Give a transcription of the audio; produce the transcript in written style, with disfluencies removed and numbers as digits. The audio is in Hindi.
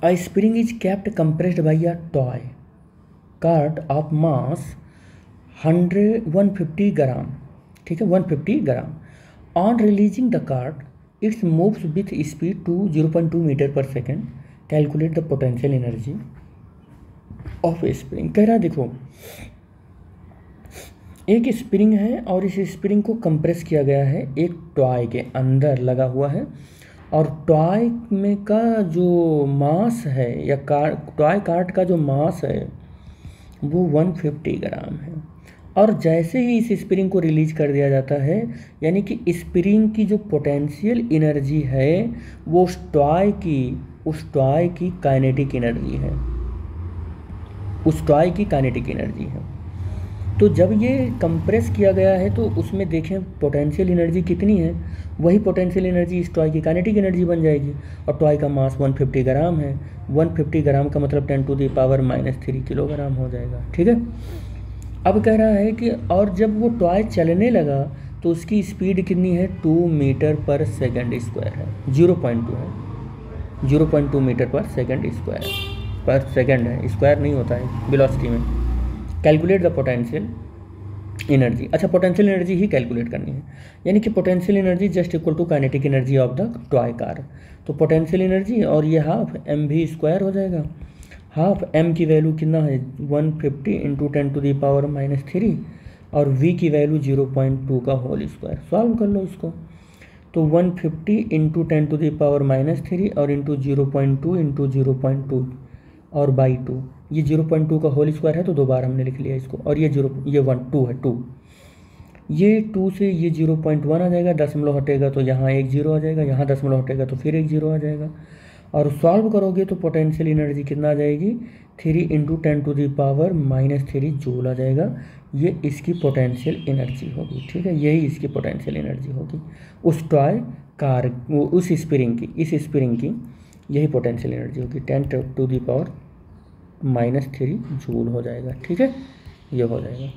A spring is kept compressed by a toy cart of mass 150 ग्राम, ठीक है, 150 gram. On releasing the cart its moves with speed to 0.2 metre per second. Calculate the potential energy of spring. कह रहा देखो, एक स्प्रिंग है और इस स्प्रिंग को कंप्रेस किया गया है एक टॉय के अंदर लगा हुआ है, और टॉय में का जो मास है या टॉय कार्ट का जो मास है वो 150 ग्राम है. और जैसे ही इस स्प्रिंग को रिलीज कर दिया जाता है, यानी कि स्प्रिंग की जो पोटेंशियल एनर्जी है वो उस टॉय की काइनेटिक एनर्जी है, उस टॉय की काइनेटिक एनर्जी है. तो जब ये कंप्रेस किया गया है तो उसमें देखें पोटेंशियल एनर्जी कितनी है, वही पोटेंशियल एनर्जी इस टॉय की काइनेटिक एनर्जी बन जाएगी. और टॉय का मास 150 ग्राम है, 150 ग्राम का मतलब 10⁻³ किलोग्राम हो जाएगा. ठीक है. अब कह रहा है कि और जब वो टॉय चलने लगा तो उसकी स्पीड कितनी है, 2 मीटर पर सेकेंड स्क्वायर है, 0.2 है, 0.2 metre per second square per second है, स्क्वायर नहीं होता है वेलोसिटी में. Calculate the potential energy. अच्छा, पोटेंशियल एनर्जी ही कैलकुलेट करनी है, यानी कि potential energy just equal to kinetic energy of the toy car. तो पोटेंशियल एनर्जी और ये हाफ mv² हो जाएगा. हाफ m की वैल्यू कितना है, 150 × 10⁻³ और v की वैल्यू 0.2 का होल स्क्वायर. सॉल्व कर लो इसको. तो 150 × 10⁻³ और इंटू 0.2 × 0.2 और बाई 2, ये 0.2 का होल स्क्वायर है तो 2 बार हमने लिख लिया इसको. और ये 2 है, 2 ये 2 से ये 0.1 आ जाएगा, दशमलव हटेगा तो यहाँ 1 0 आ जाएगा, यहाँ दशमलव हटेगा तो फिर 1 0 आ जाएगा. और सॉल्व करोगे तो पोटेंशियल एनर्जी कितना आ जाएगी, 3 × 10⁻³ जूल आ जाएगा. ये इसकी पोटेंशियल एनर्जी होगी. ठीक है, यही इसकी पोटेंशियल एनर्जी होगी उस टॉय कार, उस स्प्रिंग की, इस स्प्रिंग की यही पोटेंशियल एनर्जी होगी. 10⁻³ जूल हो जाएगा. ठीक है, ये हो जाएगा.